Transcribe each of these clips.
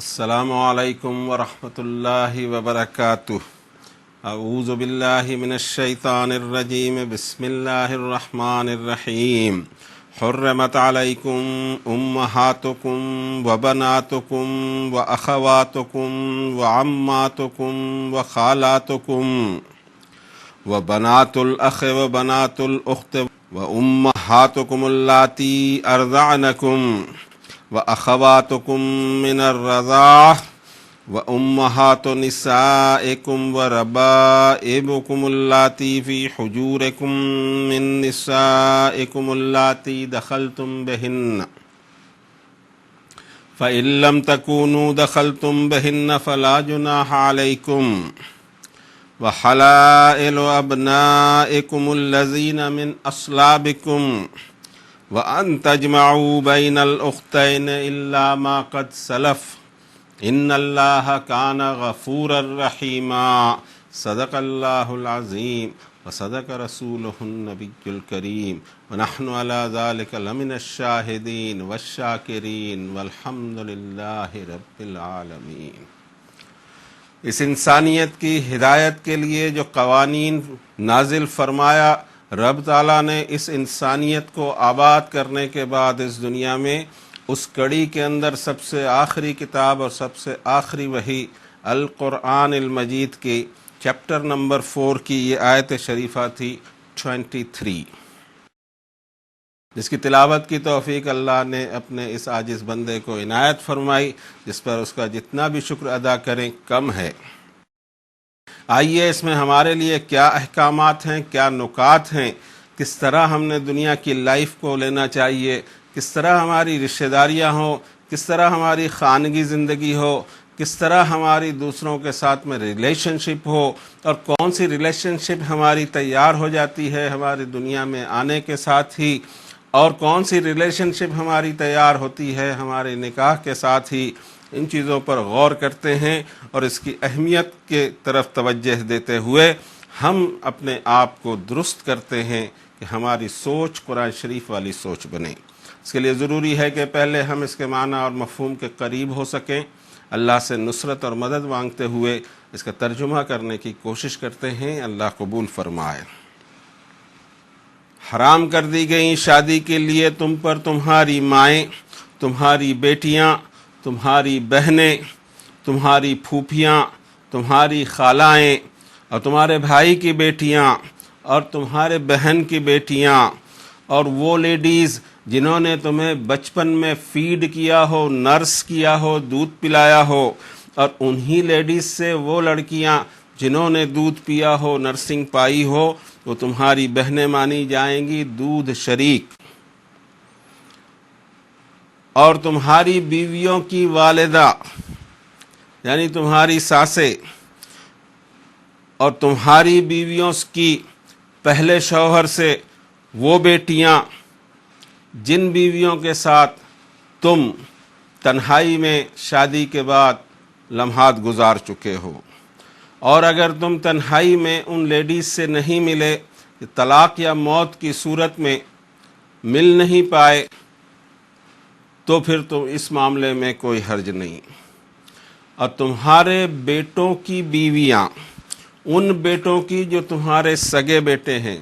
السلام علیکم ورحمۃ اللہ وبرکاتہ۔ اعوذ باللہ من الشیطان الرجیم، بسم اللہ الرحمن الرحیم۔ حرمت علیکم امہاتکم وبناتکم واخواتکم وعماتکم وخالاتکم وبنات الاخ وبنات الاخت وامہاتکم اللاتی ارضعنکم وأخواتكم من الرضاعة وأمهات نسائكم وربائبكم اللاتي في حجوركم من نسائكم اللاتي دخلتم بهن فإن لم تكونوا دخلتم بهن فلا جناح عليكم وحلائل أبنائكم الذين من أصلابكم وَأَن تَجْمَعُوا بَيْنَ الْأُخْتَيْنِ إِلَّا مَا قَدْ سَلَفَ إِنَّ اللَّهَ كَانَ غَفُورًا رَحِيمًا۔ صدق اللہ العظیم وصدق رسولہ النبی الکریم ونحن علی ذلک لمن الشاہدین والشاکرین والحمد للہ رب العالمین۔ اس انسانیت کی ہدایت کے لیے جو قوانین نازل فرمایا، رب تعالیٰ نے اس انسانیت کو آباد کرنے کے بعد اس دنیا میں اس کڑی کے اندر سب سے آخری کتاب اور سب سے آخری وحی القرآن المجید کی چیپٹر نمبر 4 کی یہ آیت شریفہ تھی 23، جس کی تلاوت کی توفیق اللہ نے اپنے اس عاجز بندے کو عنایت فرمائی، جس پر اس کا جتنا بھی شکر ادا کریں کم ہے۔ آئیے اس میں ہمارے لیے کیا احکامات ہیں، کیا نکات ہیں، کس طرح ہم نے دنیا کی لائف کو لینا چاہیے، کس طرح ہماری رشتہ داریاں ہوں، کس طرح ہماری خانگی زندگی ہو، کس طرح ہماری دوسروں کے ساتھ میں ریلیشن شپ ہو، اور کون سی ریلیشن شپ ہماری تیار ہو جاتی ہے ہماری دنیا میں آنے کے ساتھ ہی، اور کون سی ریلیشن شپ ہماری تیار ہوتی ہے ہمارے نکاح کے ساتھ ہی۔ ان چیزوں پر غور کرتے ہیں اور اس کی اہمیت کے طرف توجہ دیتے ہوئے ہم اپنے آپ کو درست کرتے ہیں کہ ہماری سوچ قرآن شریف والی سوچ بنے۔ اس کے لیے ضروری ہے کہ پہلے ہم اس کے معنی اور مفہوم کے قریب ہو سکیں، اللہ سے نصرت اور مدد مانگتے ہوئے اس کا ترجمہ کرنے کی کوشش کرتے ہیں۔ اللہ قبول فرمائے۔ حرام کر دی گئیں شادی کے لیے تم پر تمہاری مائیں، تمہاری بیٹیاں، تمہاری بہنیں، تمہاری پھوپھیاں، تمہاری خالائیں، اور تمہارے بھائی کی بیٹیاں اور تمہارے بہن کی بیٹیاں، اور وہ لیڈیز جنہوں نے تمہیں بچپن میں فیڈ کیا ہو، نرس کیا ہو، دودھ پلایا ہو، اور انہی لیڈیز سے وہ لڑکیاں جنہوں نے دودھ پیا ہو، نرسنگ پائی ہو، وہ تمہاری بہنیں مانی جائیں گی، دودھ شریک۔ اور تمہاری بیویوں کی والدہ یعنی تمہاری ساسیں، اور تمہاری بیویوں کی پہلے شوہر سے وہ بیٹیاں جن بیویوں کے ساتھ تم تنہائی میں شادی کے بعد لمحات گزار چکے ہو، اور اگر تم تنہائی میں ان لیڈیز سے نہیں ملے، طلاق یا موت کی صورت میں مل نہیں پائے، تو پھر تم اس معاملے میں کوئی حرج نہیں۔ اور تمہارے بیٹوں کی بیویاں، ان بیٹوں کی جو تمہارے سگے بیٹے ہیں،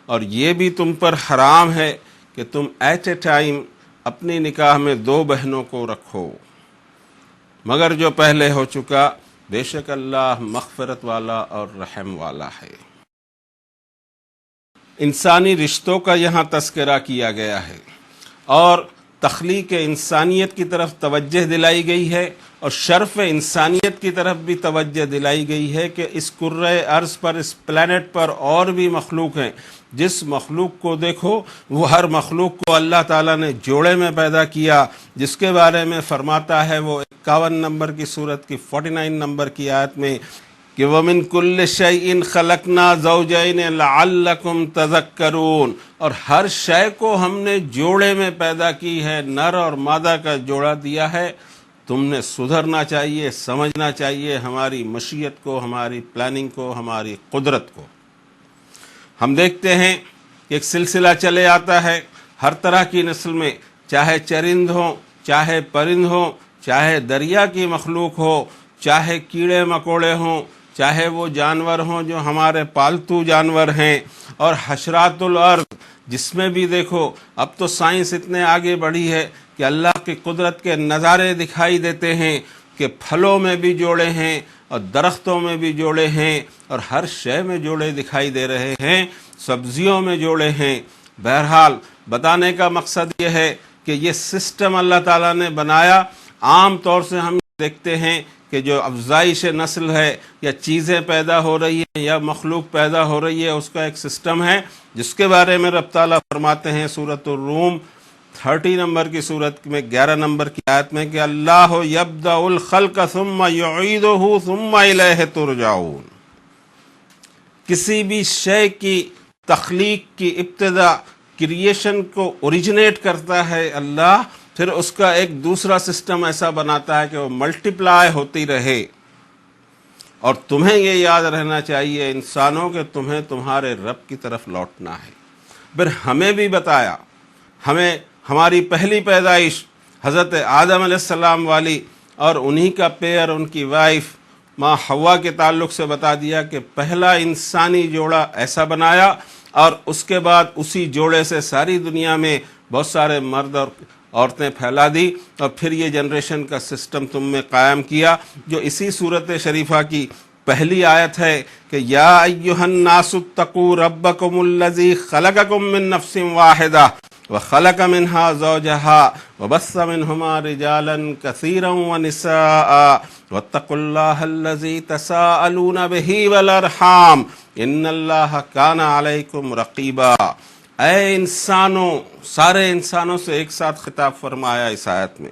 اور یہ بھی تم پر حرام ہے کہ تم ایٹ اے ٹائم اپنی نکاح میں 2 بہنوں کو رکھو، مگر جو پہلے ہو چکا، بے شک اللہ مغفرت والا اور رحم والا ہے۔ انسانی رشتوں کا یہاں تذکرہ کیا گیا ہے، اور تخلیق انسانیت کی طرف توجہ دلائی گئی ہے، اور شرف انسانیت کی طرف بھی توجہ دلائی گئی ہے کہ اس کرۂ ارض پر، اس پلانٹ پر اور بھی مخلوق ہیں۔ جس مخلوق کو دیکھو وہ ہر مخلوق کو اللہ تعالیٰ نے جوڑے میں پیدا کیا، جس کے بارے میں فرماتا ہے وہ 51 نمبر کی سورت کی 49 نمبر کی آیت میں کہ وَمِن كُلِّ شَيْءٍ خَلَقْنَا زَوْجَيْنِ لَعَلَّكُمْ تَذَكَّرُونَ، اور ہر شے کو ہم نے جوڑے میں پیدا کی ہے، نر اور مادہ کا جوڑا دیا ہے۔ تم نے سدھرنا چاہیے، سمجھنا چاہیے ہماری مشیت کو، ہماری پلاننگ کو، ہماری قدرت کو۔ ہم دیکھتے ہیں کہ ایک سلسلہ چلے آتا ہے ہر طرح کی نسل میں، چاہے چرند ہوں، چاہے پرند ہوں، چاہے دریا کی مخلوق ہو، چاہے کیڑے مکوڑے ہوں، چاہے وہ جانور ہوں جو ہمارے پالتو جانور ہیں، اور حشرات الارض جس میں بھی دیکھو اب تو سائنس اتنے آگے بڑھی ہے کہ اللہ کی قدرت کے نظارے دکھائی دیتے ہیں کہ پھلوں میں بھی جوڑے ہیں اور درختوں میں بھی جوڑے ہیں اور ہر شے میں جوڑے دکھائی دے رہے ہیں، سبزیوں میں جوڑے ہیں۔ بہرحال بتانے کا مقصد یہ ہے کہ یہ سسٹم اللہ تعالیٰ نے بنایا۔ عام طور سے ہم دیکھتے ہیں کہ جو افزائش نسل ہے یا چیزیں پیدا ہو رہی ہیں یا مخلوق پیدا ہو رہی ہے، اس کا ایک سسٹم ہے جس کے بارے میں رب تعالیٰ فرماتے ہیں سورۃ الروم 30 نمبر کی سورت میں 11 نمبر کی آیت میں کہ اللہ یبدأ الخلق ثم یعیدہ ثم الیہ ترجعون۔ کسی بھی شے کی تخلیق کی ابتدا، کریشن کو اوریجنیٹ کرتا ہے اللہ، پھر اس کا ایک دوسرا سسٹم ایسا بناتا ہے کہ وہ ملٹیپلائی ہوتی رہے۔ اور تمہیں یہ یاد رہنا چاہیے انسانوں کہ تمہیں تمہارے رب کی طرف لوٹنا ہے۔ پھر ہمیں بھی بتایا، ہمیں ہماری پہلی پیدائش حضرت آدم علیہ السلام والی اور انہی کا پیئر ان کی وائف ماں حوا کے تعلق سے بتا دیا کہ پہلا انسانی جوڑا ایسا بنایا، اور اس کے بعد اسی جوڑے سے ساری دنیا میں بہت سارے مرد اور عورتیں پھیلا دی، اور پھر یہ جنریشن کا سسٹم تم میں قائم کیا، جو اسی صورت شریفہ کی پہلی آیت ہے کہ یا ایھا الناس اتقوا ربکم الذی خلقکم من نفس واحدہ وخلق منها زوجها وبث منهما رجالا كثيرا ونساء واتقوا الله الذي تساءلون به والارحام ان اللہ کان علیکم رقیبا۔ اے انسانوں، سارے انسانوں سے ایک ساتھ خطاب فرمایا اس آیت میں،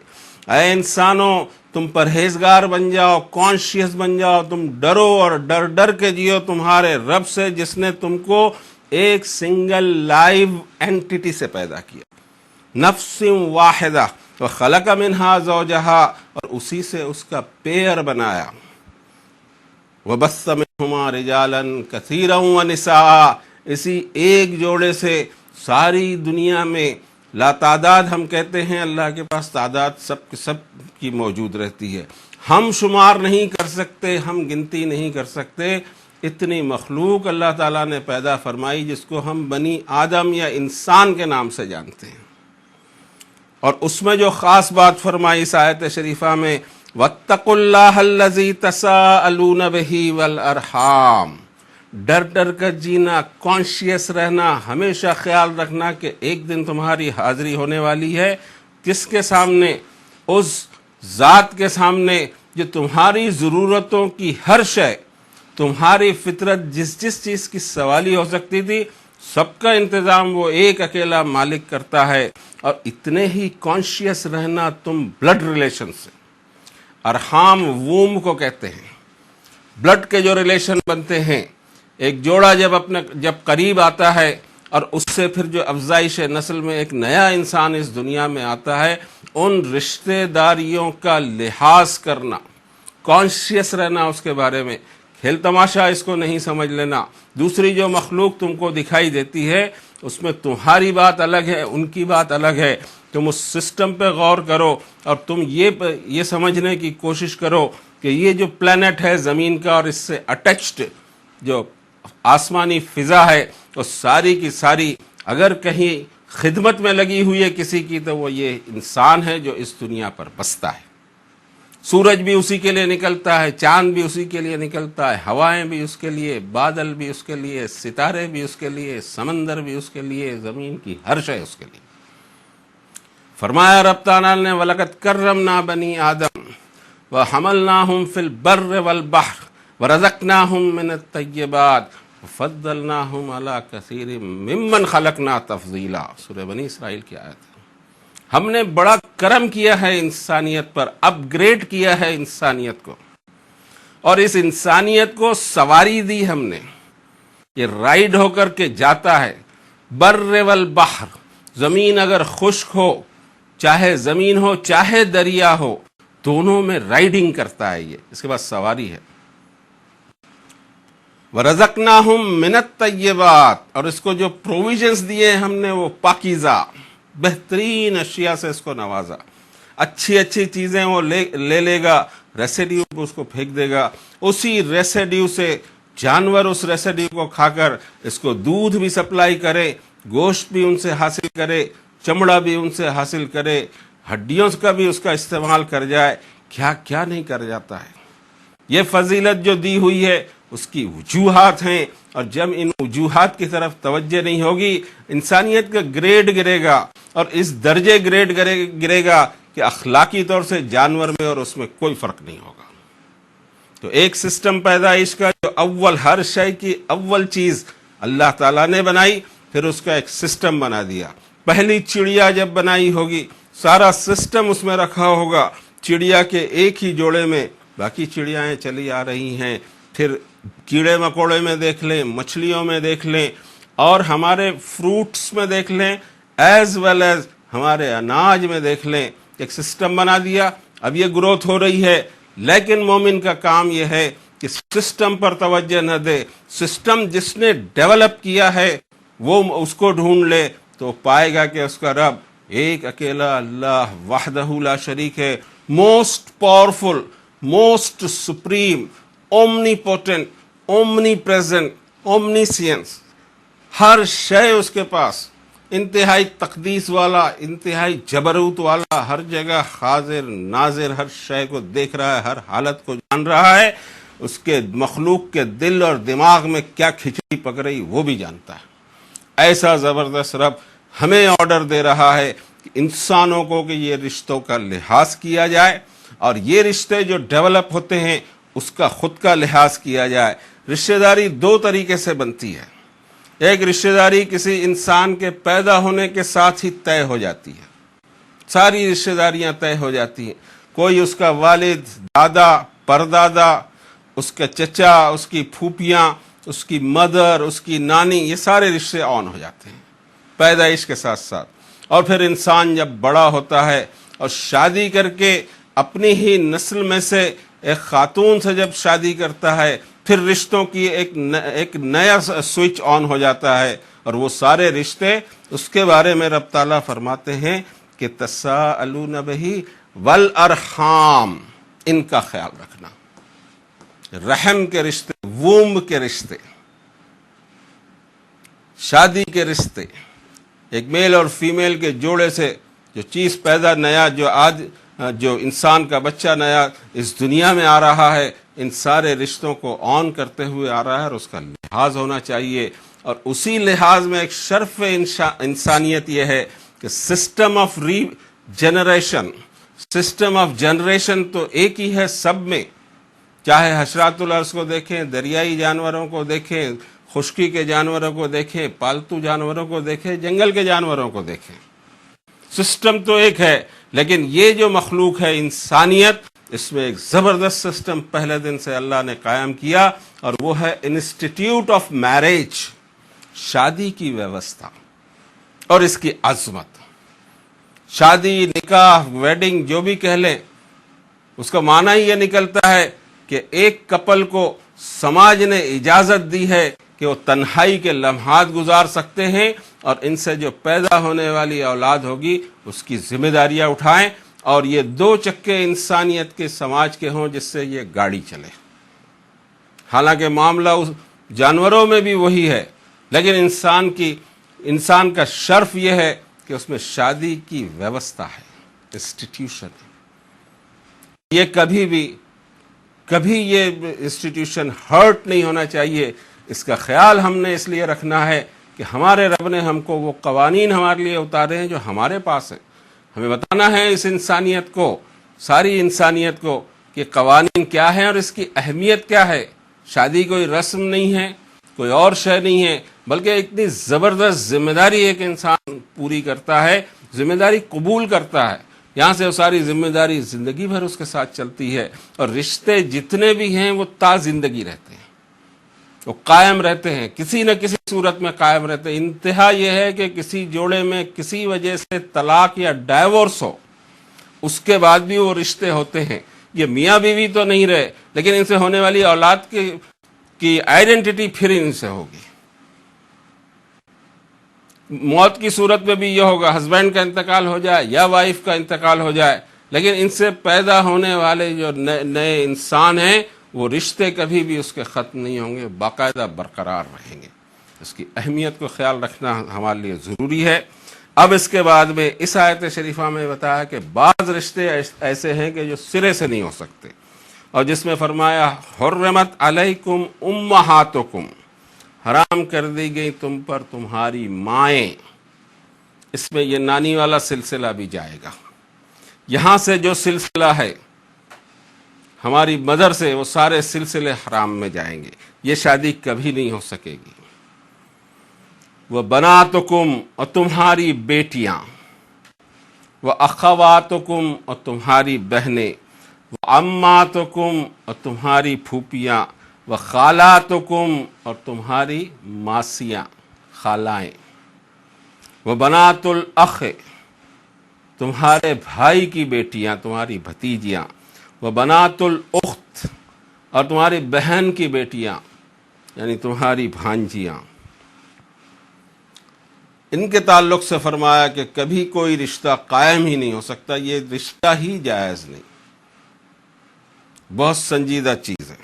اے انسانوں تم پرہیزگار بن جاؤ، کانشیس بن جاؤ، تم ڈرو اور ڈر ڈر کے جیو تمہارے رب سے جس نے تم کو ایک سنگل لائیو اینٹیٹی سے پیدا کیا، نفس واحدہ وخلق منہا زوجہا، اور اسی سے اس کا پیئر بنایا، وبث منہما رجالا کثیرا ونساء، اسی ایک جوڑے سے ساری دنیا میں لاتعداد، ہم کہتے ہیں اللہ کے پاس تعداد سب کی موجود رہتی ہے، ہم شمار نہیں کر سکتے، ہم گنتی نہیں کر سکتے، اتنی مخلوق اللہ تعالیٰ نے پیدا فرمائی جس کو ہم بنی آدم یا انسان کے نام سے جانتے ہیں۔ اور اس میں جو خاص بات فرمائی اس آیت شریفہ میں وَاتَّقُوا اللَّهَ الَّذِي تَسَاءَلُونَ بِهِ وَالْأَرْحَامَ، ڈر ڈر کر جینا، کانشیس رہنا، ہمیشہ خیال رکھنا کہ ایک دن تمہاری حاضری ہونے والی ہے، کس کے سامنے؟ اس ذات کے سامنے جو تمہاری ضرورتوں کی ہر شے، تمہاری فطرت جس چیز کی سوالی ہو سکتی تھی، سب کا انتظام وہ ایک اکیلا مالک کرتا ہے۔ اور اتنے ہی کانشیس رہنا تم بلڈ ریلیشن سے، ارحام ووم کو کہتے ہیں، بلڈ کے جو ریلیشن بنتے ہیں، ایک جوڑا جب قریب آتا ہے اور اس سے پھر جو افزائش نسل میں ایک نیا انسان اس دنیا میں آتا ہے، ان رشتہ داریوں کا لحاظ کرنا، کانشیس رہنا اس کے بارے میں، کھیل تماشا اس کو نہیں سمجھ لینا۔ دوسری جو مخلوق تم کو دکھائی دیتی ہے اس میں تمہاری بات الگ ہے، ان کی بات الگ ہے، تم اس سسٹم پہ غور کرو اور تم یہ سمجھنے کی کوشش کرو کہ یہ جو پلانٹ ہے زمین کا اور اس سے اٹیچڈ جو آسمانی فضا ہے، وہ ساری کی ساری اگر کہیں خدمت میں لگی ہوئی ہے کسی کی تو وہ یہ انسان ہے جو اس دنیا پر بستا ہے۔ سورج بھی اسی کے لیے نکلتا ہے، چاند بھی اسی کے لیے نکلتا ہے، ہوائیں بھی اس کے لیے، بادل بھی اس کے لیے، ستارے بھی اس کے لیے، سمندر بھی اس کے لیے، زمین کی ہر شے اس کے لیے۔ فرمایا رب تعالیٰ نے وَلَقَدْ كَرَّمْنَا بَنِي آدَمَ وَحَمَلْنَاهُمْ فِي الْبَرِّ وَالْبَحْرِ وَرَزَقْنَاهُمْ مِنَ الطَّيِّبَاتِ وَفَضَّلْنَاهُمْ عَلَى كَثِيرٍ مِّمَّنْ خَلَقْنَا تَفْضِيلًا، سورہ بنی اسرائیل کی آیت ہے۔ ہم نے بڑا کرم کیا ہے انسانیت پر، اپ گریڈ کیا ہے انسانیت کو، اور اس انسانیت کو سواری دی ہم نے، یہ رائڈ ہو کر کے جاتا ہے۔ بر والبحر، زمین اگر خشک ہو، چاہے زمین ہو چاہے دریا ہو، دونوں میں رائڈنگ کرتا ہے، یہ اس کے بعد سواری ہے۔ وَرَزَقْنَاهُمْ مِنَ الطَّيِّبَاتِ، اور اس کو جو پروویژنز دیے ہم نے وہ پاکیزہ بہترین اشیاء سے اس کو نوازا۔ اچھی اچھی چیزیں وہ لے لے گا، ریسیڈیو کو اس کو پھینک دے گا، اسی ریسیڈیو سے جانور اس ریسیڈیو کو کھا کر اس کو دودھ بھی سپلائی کرے، گوشت بھی ان سے حاصل کرے، چمڑا بھی ان سے حاصل کرے، ہڈیوں کا بھی اس کا استعمال کر جائے، کیا کیا نہیں کر جاتا ہے۔ یہ فضیلت جو دی ہوئی ہے اس کی وجوہات ہیں، اور جب ان وجوہات کی طرف توجہ نہیں ہوگی انسانیت کا گریڈ گرے گا، اور اس درجے گریڈ گرے گا کہ اخلاقی طور سے جانور میں اور اس میں کوئی فرق نہیں ہوگا۔ تو ایک سسٹم پیدائش کا جو اول ہر شے کی اول چیز اللہ تعالیٰ نے بنائی، پھر اس کا ایک سسٹم بنا دیا۔ پہلی چڑیا جب بنائی ہوگی سارا سسٹم اس میں رکھا ہوگا، چڑیا کے ایک ہی جوڑے میں باقی چڑیاں چلی آ رہی ہیں، پھر کیڑے مکوڑے میں دیکھ لیں، مچھلیوں میں دیکھ لیں، اور ہمارے فروٹس میں دیکھ لیں، ایز ویل ایز ہمارے اناج میں دیکھ لیں، ایک سسٹم بنا دیا۔ اب یہ گروتھ ہو رہی ہے، لیکن مومن کا کام یہ ہے کہ سسٹم پر توجہ نہ دے، سسٹم جس نے ڈیولپ کیا ہے وہ اس کو ڈھونڈ لے تو پائے گا کہ اس کا رب ایک اکیلا اللہ وحدہ لا شریک ہے، most powerful, most supreme, omnipotent, omnipresent, omniscience, ہر شے اس کے پاس، انتہائی تقدیس والا، انتہائی جبروت والا، ہر جگہ حاضر ناظر، ہر شے کو دیکھ رہا ہے، ہر حالت کو جان رہا ہے، اس کے مخلوق کے دل اور دماغ میں کیا کھچڑی پک رہی وہ بھی جانتا ہے۔ ایسا زبردست رب ہمیں آرڈر دے رہا ہے کہ انسانوں کو کہ یہ رشتوں کا لحاظ کیا جائے، اور یہ رشتے جو ڈیولپ ہوتے ہیں اس کا خود کا لحاظ کیا جائے۔ رشتہ داری دو طریقے سے بنتی ہے، ایک رشتہ داری کسی انسان کے پیدا ہونے کے ساتھ ہی طے ہو جاتی ہے، ساری رشتہ داریاں طے ہو جاتی ہیں، کوئی اس کا والد، دادا، پردادا، اس کا چچا، اس کی پھوپھیاں، اس کی مدر، اس کی نانی، یہ سارے رشتے آن ہو جاتے ہیں پیدائش کے ساتھ ساتھ۔ اور پھر انسان جب بڑا ہوتا ہے اور شادی کر کے اپنی ہی نسل میں سے ایک خاتون سے جب شادی کرتا ہے، پھر رشتوں کی ایک نیا سوئچ آن ہو جاتا ہے، اور وہ سارے رشتے اس کے بارے میں رب تعالیٰ فرماتے ہیں کہ تساءلون بہ والارحام، ان کا خیال رکھنا، رحم کے رشتے، وومب کے رشتے، شادی کے رشتے، ایک میل اور فیمیل کے جوڑے سے جو چیز پیدا نیا، جو انسان کا بچہ نیا اس دنیا میں آ رہا ہے، ان سارے رشتوں کو آن کرتے ہوئے آ رہا ہے، اور اس کا لحاظ ہونا چاہیے۔ اور اسی لحاظ میں ایک شرف انسانیت یہ ہے کہ سسٹم آف جنریشن تو ایک ہی ہے سب میں، چاہے حشرات الارض کو دیکھیں، دریائی جانوروں کو دیکھیں، خشکی کے جانوروں کو دیکھیں، پالتو جانوروں کو دیکھیں، جنگل کے جانوروں کو دیکھیں، سسٹم تو ایک ہے، لیکن یہ جو مخلوق ہے انسانیت، اس میں ایک زبردست سسٹم پہلے دن سے اللہ نے قائم کیا، اور وہ ہے انسٹیٹیوٹ آف میرج، شادی کی ویوستھا اور اس کی عظمت۔ شادی، نکاح، ویڈنگ جو بھی کہہ لیں، اس کا معنی ہی یہ نکلتا ہے کہ ایک کپل کو سماج نے اجازت دی ہے کہ وہ تنہائی کے لمحات گزار سکتے ہیں، اور ان سے جو پیدا ہونے والی اولاد ہوگی اس کی ذمہ داریاں اٹھائیں، اور یہ دو چکے انسانیت کے سماج کے ہوں جس سے یہ گاڑی چلے۔ حالانکہ معاملہ اس جانوروں میں بھی وہی ہے، لیکن انسان کا شرف یہ ہے کہ اس میں شادی کی ویوستھا ہے، انسٹیٹیوشن ہے۔ یہ کبھی یہ انسٹیٹیوشن ہرٹ نہیں ہونا چاہیے۔ اس کا خیال ہم نے اس لیے رکھنا ہے کہ ہمارے رب نے ہم کو وہ قوانین ہمارے لیے اتارے ہیں جو ہمارے پاس ہیں، ہمیں بتانا ہے اس انسانیت کو، ساری انسانیت کو، کہ قوانین کیا ہیں اور اس کی اہمیت کیا ہے۔ شادی کوئی رسم نہیں ہے، کوئی اور شے نہیں ہے، بلکہ اتنی زبردست ذمہ داری ایک انسان پوری کرتا ہے، ذمہ داری قبول کرتا ہے، یہاں سے وہ ساری ذمہ داری زندگی بھر اس کے ساتھ چلتی ہے، اور رشتے جتنے بھی ہیں وہ تا زندگی رہتے ہیں، وہ قائم رہتے ہیں، کسی نہ کسی صورت میں قائم رہتے ہیں۔ انتہا یہ ہے کہ کسی جوڑے میں کسی وجہ سے طلاق یا ڈائیورس ہو، اس کے بعد بھی وہ رشتے ہوتے ہیں۔ یہ میاں بیوی تو نہیں رہے، لیکن ان سے ہونے والی اولاد کی آئیڈینٹی پھر ان سے ہوگی۔ موت کی صورت میں بھی یہ ہوگا، ہسبینڈ کا انتقال ہو جائے یا وائف کا انتقال ہو جائے، لیکن ان سے پیدا ہونے والے جو نئے انسان ہیں وہ رشتے کبھی بھی اس کے ختم نہیں ہوں گے، باقاعدہ برقرار رہیں گے۔ اس کی اہمیت کو خیال رکھنا ہمارے لیے ضروری ہے۔ اب اس کے بعد میں اس آیت شریفہ میں بتایا کہ بعض رشتے ایسے ہیں کہ جو سرے سے نہیں ہو سکتے، اور جس میں فرمایا حرمت علیکم امہاتکم، حرام کر دی گئی تم پر تمہاری مائیں۔ اس میں یہ نانی والا سلسلہ بھی جائے گا۔ یہاں سے جو سلسلہ ہے ہماری مدر سے، وہ سارے سلسلے حرام میں جائیں گے، یہ شادی کبھی نہیں ہو سکے گی۔ وہ بناتکم، اور تمہاری بیٹیاں، وہ اخواتکم، اور تمہاری بہنیں، وہ عماتکم، اور تمہاری پھوپھیاں، وہ خالاتکم، اور تمہاری ماسیاں خالائیں، وہ بنات الاخ، تمہارے بھائی کی بیٹیاں، تمہاری بھتیجیاں، وہ بنات الاخت، اور تمہاری بہن کی بیٹیاں یعنی تمہاری بھانجیاں۔ ان کے تعلق سے فرمایا کہ کبھی کوئی رشتہ قائم ہی نہیں ہو سکتا، یہ رشتہ ہی جائز نہیں، بہت سنجیدہ چیز ہے۔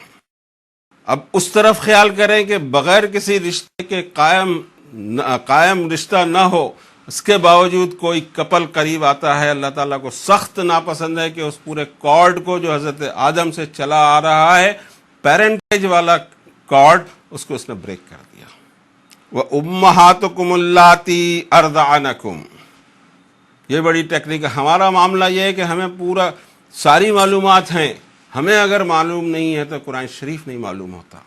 اب اس طرف خیال کریں کہ بغیر کسی رشتے کے قائم رشتہ نہ ہو، اس کے باوجود کوئی کپل قریب آتا ہے، اللہ تعالیٰ کو سخت ناپسند ہے کہ اس پورے کارڈ کو جو حضرت آدم سے چلا آ رہا ہے، پیرنٹیج والا کارڈ، اس کو اس نے بریک کر دیا۔ وَأُمَّهَاتُكُمُ اللَّاتِي أَرْضَعْنَكُمْ، یہ بڑی ٹیکنیک ہے۔ ہمارا معاملہ یہ ہے کہ ہمیں پورا ساری معلومات ہیں، ہمیں اگر معلوم نہیں ہے تو قرآن شریف نہیں معلوم ہوتا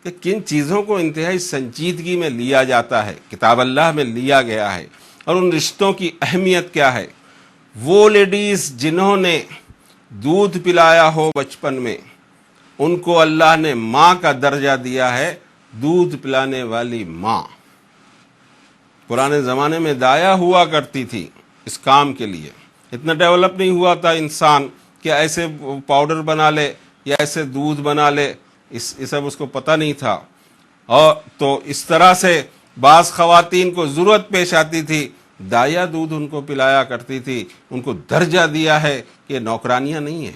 کہ کن چیزوں کو انتہائی سنجیدگی میں لیا جاتا ہے، کتاب اللہ میں لیا گیا ہے، اور ان رشتوں کی اہمیت کیا ہے۔ وہ لیڈیز جنہوں نے دودھ پلایا ہو بچپن میں، ان کو اللہ نے ماں کا درجہ دیا ہے، دودھ پلانے والی ماں۔ پرانے زمانے میں دایا ہوا کرتی تھی اس کام کے لیے، اتنا ڈیولپ نہیں ہوا تھا انسان کہ ایسے پاؤڈر بنا لے یا ایسے دودھ بنا لے، یہ سب اس کو پتہ نہیں تھا۔ اور تو اس طرح سے بعض خواتین کو ضرورت پیش آتی تھی، دایا دودھ ان کو پلایا کرتی تھی، ان کو درجہ دیا ہے کہ یہ نوکرانیاں نہیں ہیں،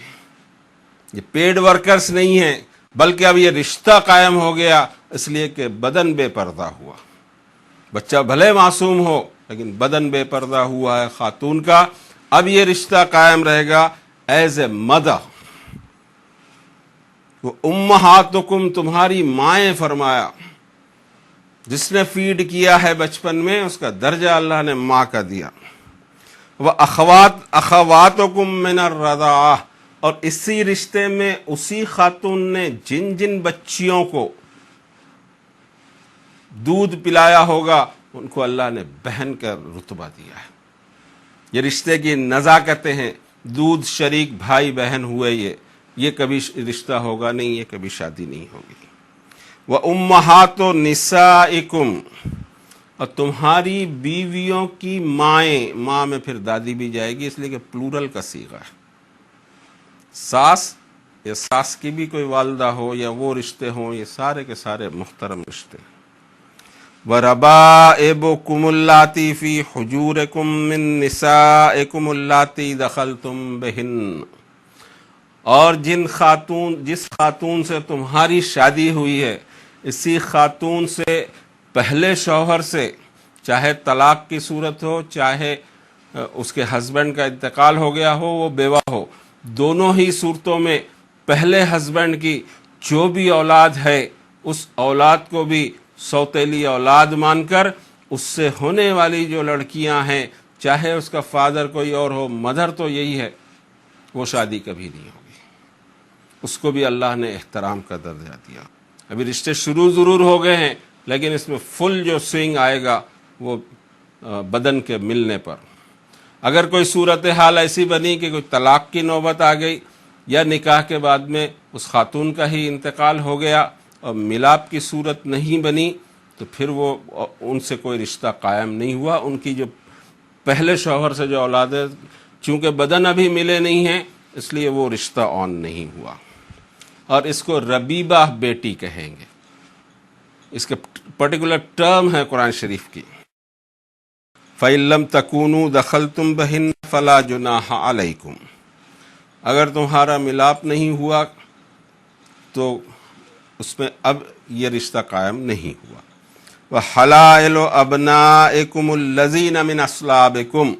یہ پیڈ ورکرز نہیں ہیں، بلکہ اب یہ رشتہ قائم ہو گیا اس لیے کہ بدن بے پردہ ہوا۔ بچہ بھلے معصوم ہو لیکن بدن بے پردہ ہوا ہے خاتون کا، اب یہ رشتہ قائم رہے گا ایز اے مدر۔ وہ امہاتکم، تمہاری مائیں فرمایا، جس نے فیڈ کیا ہے بچپن میں اس کا درجہ اللہ نے ماں کا دیا۔ وہ اخواتکم من الرضاعہ، اور اسی رشتے میں اسی خاتون نے جن جن بچیوں کو دودھ پلایا ہوگا ان کو اللہ نے بہن کا رتبہ دیا ہے۔ یہ رشتے کی نزاکتیں ہیں، دودھ شریک بھائی بہن ہوئے، یہ کبھی رشتہ ہوگا نہیں، یہ کبھی شادی نہیں ہوگی۔ وَأُمَّهَاتُ نِسَائِكُمْ، اور تمہاری بیویوں کی مائیں، ماں میں پھر دادی بھی جائے گی اس لیے کہ پلورل کا صیغہ ہے۔ ساس یا ساس کی بھی کوئی والدہ ہو یا وہ رشتے ہوں، یہ سارے کے سارے محترم رشتے۔ وَرَبَائِبُكُمُ اللَّاتِي فِي حُجُورِكُم مِّن نِّسَائِكُمُ اللَّاتِي دَخَلْتُم بِهِنَّ، اور جس خاتون سے تمہاری شادی ہوئی ہے، اسی خاتون سے پہلے شوہر سے، چاہے طلاق کی صورت ہو، چاہے اس کے ہسبینڈ کا انتقال ہو گیا ہو، وہ بیوہ ہو، دونوں ہی صورتوں میں پہلے ہسبینڈ کی جو بھی اولاد ہے اس اولاد کو بھی سوتیلی اولاد مان کر، اس سے ہونے والی جو لڑکیاں ہیں، چاہے اس کا فادر کوئی اور ہو، مدر تو یہی ہے، وہ شادی کبھی نہیں ہوگی۔ اس کو بھی اللہ نے احترام کا درجہ دیا۔ ابھی رشتے شروع ضرور ہو گئے ہیں لیکن اس میں فل جو سوئنگ آئے گا وہ بدن کے ملنے پر۔ اگر کوئی صورتحال ایسی بنی کہ کوئی طلاق کی نوبت آ گئی یا نکاح کے بعد میں اس خاتون کا ہی انتقال ہو گیا اور ملاپ کی صورت نہیں بنی، تو پھر وہ ان سے کوئی رشتہ قائم نہیں ہوا۔ ان کی جو پہلے شوہر سے جو اولاد ہے، چونکہ بدن ابھی ملے نہیں ہیں اس لیے وہ رشتہ آن نہیں ہوا، اور اس کو ربیبہ بیٹی کہیں گے۔ اس کے پرٹیکولر ٹرم ہے قرآن شریف کی۔ فَإِن لَّمْ تَكُونُوا دَخَلْتُم بِهِنَّ فَلَا جُنَاحَ عَلَيْكُمْ، اگر تمہارا ملاپ نہیں ہوا تو اس میں اب یہ رشتہ قائم نہیں ہوا۔ وَحَلَائِلُ أَبْنَائِكُمُ الَّذِينَ مِنْ أَصْلَابِكُمْ،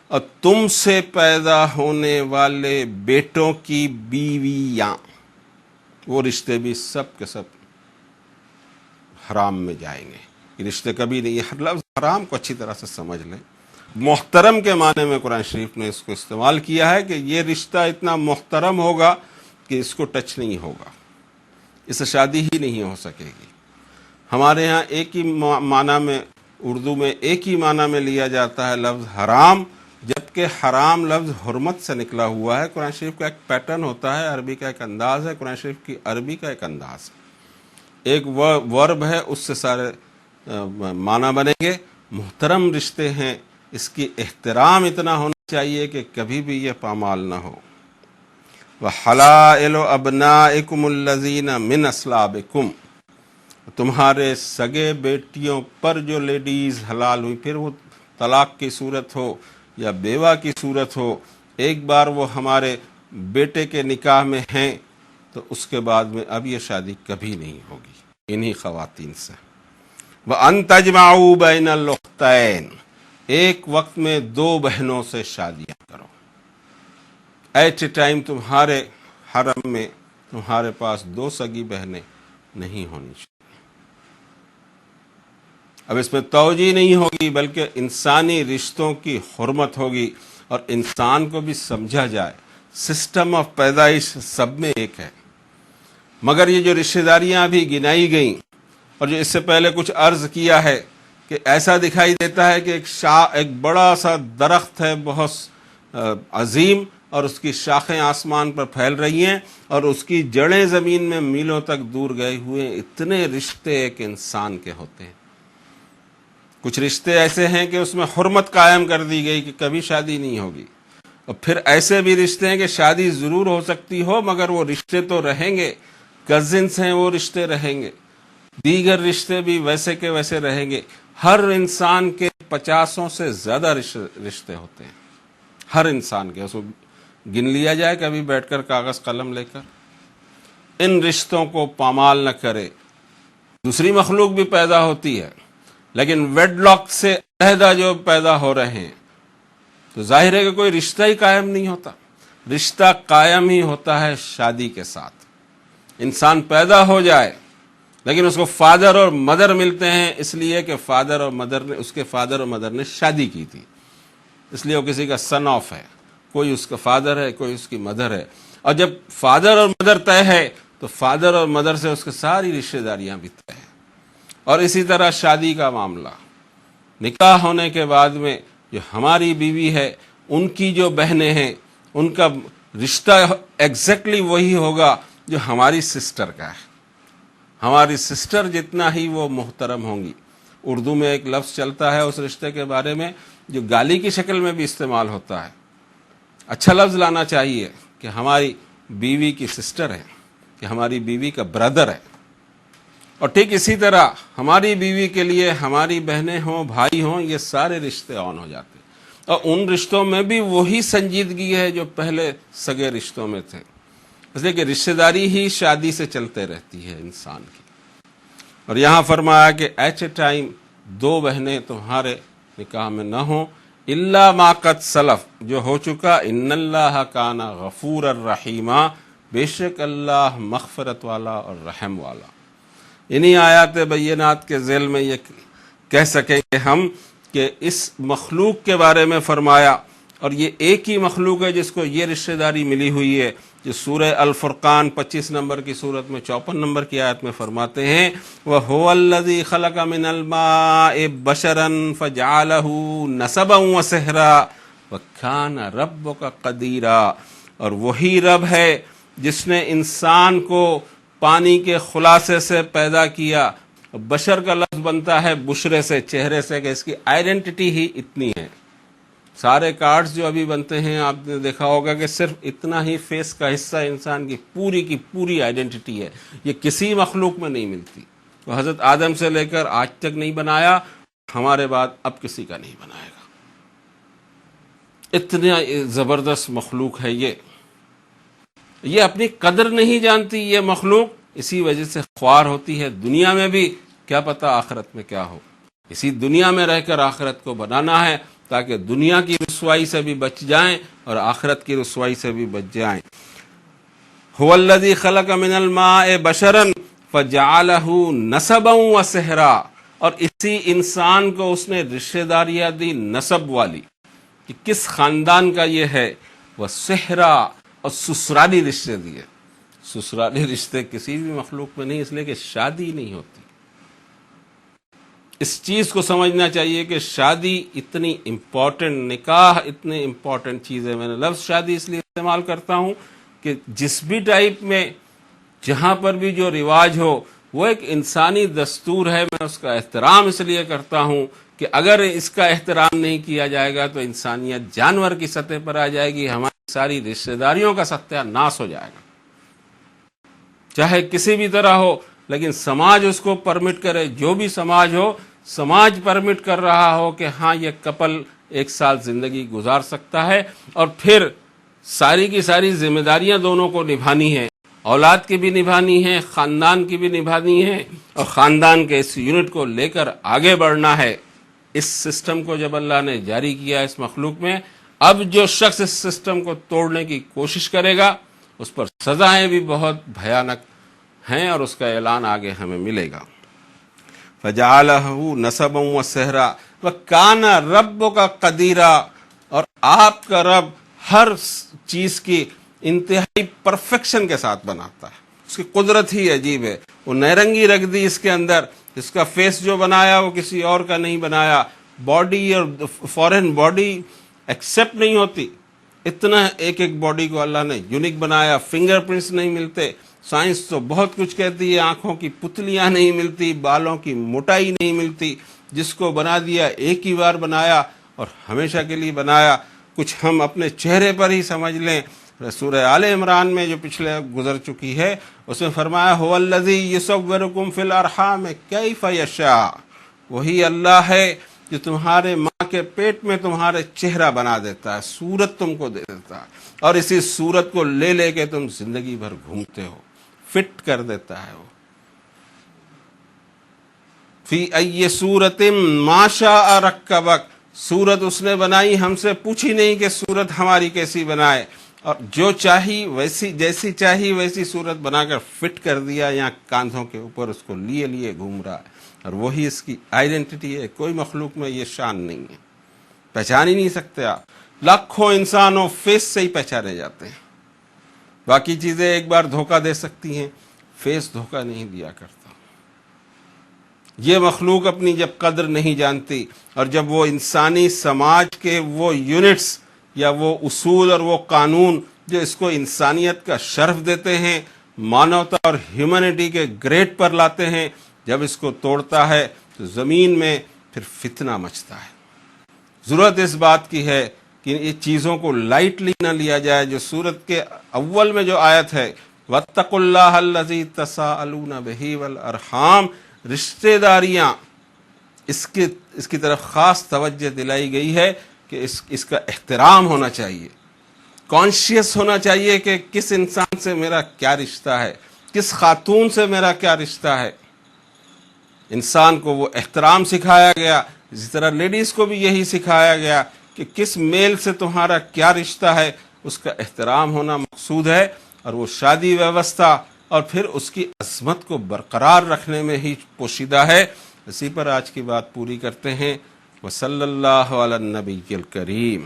اور تم سے پیدا ہونے والے بیٹوں کی بیویاں، وہ رشتے بھی سب کے سب حرام میں جائیں گے۔ یہ رشتے کبھی نہیں، یہ لفظ حرام کو اچھی طرح سے سمجھ لیں، محترم کے معنی میں قرآن شریف نے اس کو استعمال کیا ہے کہ یہ رشتہ اتنا محترم ہوگا کہ اس کو ٹچ نہیں ہوگا، اس سے شادی ہی نہیں ہو سکے گی۔ ہمارے ہاں ایک ہی معنی میں، اردو میں ایک ہی معنی میں لیا جاتا ہے لفظ حرام، جبکہ حرام لفظ حرمت سے نکلا ہوا ہے۔ قرآن شریف کا ایک پیٹرن ہوتا ہے، عربی کا ایک انداز ہے، قرآن شریف کی عربی کا ایک انداز ہے، ایک ورب ہے، اس سے سارے معنی بنیں گے۔ محترم رشتے ہیں، اس کی احترام اتنا ہونا چاہیے کہ کبھی بھی یہ پامال نہ ہو۔ وَحَلَائِلُ أَبْنَائِكُمُ الَّذِينَ مِنْ أَصْلَابِكُمْ، تمہارے سگے بیٹیوں پر جو لیڈیز حلال ہوئی، پھر وہ طلاق کی صورت ہو یا بیوہ کی صورت ہو، ایک بار وہ ہمارے بیٹے کے نکاح میں ہیں تو اس کے بعد میں اب یہ شادی کبھی نہیں ہوگی انہی خواتین سے۔ وَأَن تَجْمَعُوا بَيْنَ الْأُخْتَيْنِ، ایک وقت میں دو بہنوں سے شادیاں کرو۔ ایٹ اے ٹائم تمہارے حرم میں تمہارے پاس دو سگی بہنیں نہیں ہونی چاہیے۔ اب اس میں توجہ نہیں ہوگی بلکہ انسانی رشتوں کی حرمت ہوگی، اور انسان کو بھی سمجھا جائے سسٹم آف پیدائش سب میں ایک ہے، مگر یہ جو رشتہ داریاں بھی گنائی گئیں، اور جو اس سے پہلے کچھ عرض کیا ہے کہ ایسا دکھائی دیتا ہے کہ ایک بڑا سا درخت ہے بہت عظیم، اور اس کی شاخیں آسمان پر پھیل رہی ہیں اور اس کی جڑیں زمین میں میلوں تک دور گئے ہوئے ہیں۔ اتنے رشتے ایک انسان کے ہوتے ہیں۔ کچھ رشتے ایسے ہیں کہ اس میں حرمت قائم کر دی گئی کہ کبھی شادی نہیں ہوگی، اور پھر ایسے بھی رشتے ہیں کہ شادی ضرور ہو سکتی ہو مگر وہ رشتے تو رہیں گے، کزنس ہیں وہ رشتے رہیں گے، دیگر رشتے بھی ویسے کے ویسے رہیں گے۔ ہر انسان کے 50 سے زیادہ رشتے ہوتے ہیں، ہر انسان کے، اس کو گن لیا جائے کبھی بیٹھ کر کاغذ قلم لے کر۔ ان رشتوں کو پامال نہ کرے۔ دوسری مخلوق بھی پیدا ہوتی ہے لیکن ویڈ لاک سے علیحدہ جو پیدا ہو رہے ہیں تو ظاہر ہے کہ کوئی رشتہ ہی قائم نہیں ہوتا۔ رشتہ قائم ہی ہوتا ہے شادی کے ساتھ۔ انسان پیدا ہو جائے لیکن اس کو فادر اور مدر ملتے ہیں اس لیے کہ فادر اور مدر نے، اس کے فادر اور مدر نے شادی کی تھی، اس لیے وہ کسی کا سن آف ہے، کوئی اس کا فادر ہے، کوئی اس کی مدر ہے۔ اور جب فادر اور مدر طے ہے تو فادر اور مدر سے اس کے ساری رشتہ داریاں بھی طے ہیں۔ اور اسی طرح شادی کا معاملہ، نکاح ہونے کے بعد میں جو ہماری بیوی ہے، ان کی جو بہنیں ہیں، ان کا رشتہ ایگزیکٹلی وہی ہوگا جو ہماری سسٹر کا ہے۔ ہماری سسٹر جتنا ہی وہ محترم ہوں گی۔ اردو میں ایک لفظ چلتا ہے اس رشتے کے بارے میں جو گالی کی شکل میں بھی استعمال ہوتا ہے۔ اچھا لفظ لانا چاہیے کہ ہماری بیوی کی سسٹر ہے، کہ ہماری بیوی کا بردر ہے۔ اور ٹھیک اسی طرح ہماری بیوی کے لیے ہماری بہنیں ہوں، بھائی ہوں، یہ سارے رشتے آن ہو جاتے ہیں۔ اور ان رشتوں میں بھی وہی سنجیدگی ہے جو پہلے سگے رشتوں میں تھے، اس لیے کہ رشتہ داری ہی شادی سے چلتے رہتی ہے انسان کی۔ اور یہاں فرمایا کہ ایٹ اے ٹائم دو بہنیں تمہارے نکاح میں نہ ہوں، الا ما قد سلف، جو ہو چکا، ان اللہ کان غفور الرحیم، بے شک اللہ مغفرت والا اور رحم والا۔ انہی آیات بینات کے ذیل میں یہ کہہ سکیں کہ ہم کہ اس مخلوق کے بارے میں فرمایا، اور یہ ایک ہی مخلوق ہے جس کو یہ رشتہ داری ملی ہوئی ہے، جو سورہ الفرقان 25 نمبر کی صورت میں 54 نمبر کی آیت میں فرماتے ہیں وَهُوَ الَّذِي خَلَقَ مِنَ الْمَاءِ بَشَرًا فَجَعَلَهُ نَسَبًا وَسِحْرًا وَكَانَ رَبُّكَ قَدِيرًا، اور وہی رب ہے جس نے انسان کو پانی کے خلاصے سے پیدا کیا۔ بشر کا لفظ بنتا ہے بشرے سے، چہرے سے، کہ اس کی آئیڈینٹی ہی اتنی ہے۔ سارے کارڈز جو ابھی بنتے ہیں آپ نے دیکھا ہوگا کہ صرف اتنا ہی فیس کا حصہ انسان کی پوری آئیڈینٹی ہے، یہ کسی مخلوق میں نہیں ملتی۔ تو حضرت آدم سے لے کر آج تک نہیں بنایا، ہمارے بعد اب کسی کا نہیں بنائے گا۔ اتنا زبردست مخلوق ہے یہ۔ یہ اپنی قدر نہیں جانتی یہ مخلوق، اسی وجہ سے خوار ہوتی ہے دنیا میں بھی، کیا پتہ آخرت میں کیا ہو۔ اسی دنیا میں رہ کر آخرت کو بنانا ہے تاکہ دنیا کی رسوائی سے بھی بچ جائیں اور آخرت کی رسوائی سے بھی بچ جائیں۔ هو الذی خلق من الماء بشرا فجعلہ نسبا وسحرا، اور اسی انسان کو اس نے رشتہ داریاں دی نسب والی کہ کس خاندان کا یہ ہے، وہ سحرا، اور سسرالی رشتے دیے۔ سسرالی رشتے کسی بھی مخلوق میں نہیں، اس لیے کہ شادی نہیں ہوتی۔ اس چیز کو سمجھنا چاہیے کہ شادی اتنی امپورٹنٹ، نکاح اتنی امپورٹنٹ چیز ہے۔ میں نے لفظ شادی اس لیے استعمال کرتا ہوں کہ جس بھی ٹائپ میں جہاں پر بھی جو رواج ہو وہ ایک انسانی دستور ہے، میں اس کا احترام اس لیے کرتا ہوں کہ اگر اس کا احترام نہیں کیا جائے گا تو انسانیت جانور کی سطح پر آ جائے گی، ہماری ساری رشتہ داریوں کا ستیہ ناش ہو جائے گا، چاہے کسی بھی طرح ہو، لیکن سماج اس کو پرمٹ کرے، جو بھی سماج ہو، سماج پرمٹ کر رہا ہو کہ ہاں یہ کپل 1 سال زندگی گزار سکتا ہے، اور پھر ساری کی ساری ذمہ داریاں دونوں کو نبھانی ہیں، اولاد کی بھی نبھانی ہے، خاندان کی بھی نبھانی ہے، اور خاندان کے اس یونٹ کو لے کر آگے بڑھنا ہے۔ اس سسٹم کو جب اللہ نے جاری کیا اس مخلوق میں، اب جو شخص اس سسٹم کو توڑنے کی کوشش کرے گا اس پر سزائیں بھی بہت بھیانک ہیں، اور اس کا اعلان آگے ہمیں ملے گا۔ فَجَعَلَهُ نَسَبًا وَسِحْرًا وَكَانَ رَبُّكَ قَدِيرًا، اور آپ کا رب ہر چیز کی انتہائی پرفیکشن کے ساتھ بناتا ہے، اس کی قدرت ہی عجیب ہے۔ وہ نیرنگی رکھ دی اس کے اندر، اس کا فیس جو بنایا وہ کسی اور کا نہیں بنایا، باڈی اور فورن باڈی ایکسیپٹ نہیں ہوتی، اتنا ایک ایک باڈی کو اللہ نے یونیک بنایا، فنگر پرنٹس نہیں ملتے، سائنس تو بہت کچھ کہتی ہے، آنکھوں کی پتلیاں نہیں ملتی، بالوں کی موٹائی نہیں ملتی، جس کو بنا دیا ایک ہی بار بنایا اور ہمیشہ کے لیے بنایا۔ کچھ ہم اپنے چہرے پر ہی سمجھ لیں، سورہ آل عمران میں جو پچھلے گزر چکی ہے اس میں فرمایا هو الذی یصورکم فی الارحام کیف یشاء، وہی اللہ ہے جو تمہارے ماں کے پیٹ میں تمہارے چہرہ بنا دیتا ہے، صورت تم کو دے دیتا ہے، اور اسی صورت کو لے لے کے تم زندگی بھر گھومتے ہو، فٹ کر دیتا ہے وہ۔ فی ای صورت ما شاء رکبک، صورت اس نے بنائی، ہم سے پوچھی نہیں کہ صورت ہماری کیسی بنائے، اور جو چاہی ویسی، جیسی چاہی ویسی صورت بنا کر فٹ کر دیا، یہاں کاندھوں کے اوپر اس کو لیے لیے گھوم رہا ہے، اور وہی اس کی آئیڈینٹی ہے۔ کوئی مخلوق میں یہ شان نہیں ہے، پہچان ہی نہیں سکتے آپ۔ لاکھوں انسانوں فیس سے ہی پہچانے جاتے ہیں، باقی چیزیں ایک بار دھوکہ دے سکتی ہیں، فیس دھوکہ نہیں دیا کرتا۔ یہ مخلوق اپنی جب قدر نہیں جانتی، اور جب وہ انسانی سماج کے وہ یونٹس یا وہ اصول اور وہ قانون جو اس کو انسانیت کا شرف دیتے ہیں، مانوتا اور ہیومنٹی کے گریڈ پر لاتے ہیں، جب اس کو توڑتا ہے تو زمین میں پھر فتنہ مچتا ہے۔ ضرورت اس بات کی ہے کہ یہ چیزوں کو لائٹلی نہ لیا جائے۔ جو سورت کے اول میں جو آیت ہے وَاتَّقُوا اللَّهَ الَّذِي تَسَاءَلُونَ بِهِ وَالْأَرْحَامَ، رشتہ داریاں، اس کی طرف خاص توجہ دلائی گئی ہے کہ اس کا احترام ہونا چاہیے، کانشیس ہونا چاہیے کہ کس انسان سے میرا کیا رشتہ ہے، کس خاتون سے میرا کیا رشتہ ہے۔ انسان کو وہ احترام سکھایا گیا، اسی طرح لیڈیز کو بھی یہی سکھایا گیا کہ کس میل سے تمہارا کیا رشتہ ہے، اس کا احترام ہونا مقصود ہے، اور وہ شادی ویوستھا اور پھر اس کی عظمت کو برقرار رکھنے میں ہی پوشیدہ ہے۔ اسی پر آج کی بات پوری کرتے ہیں۔ وصلی اللہ علی النبی الکریم۔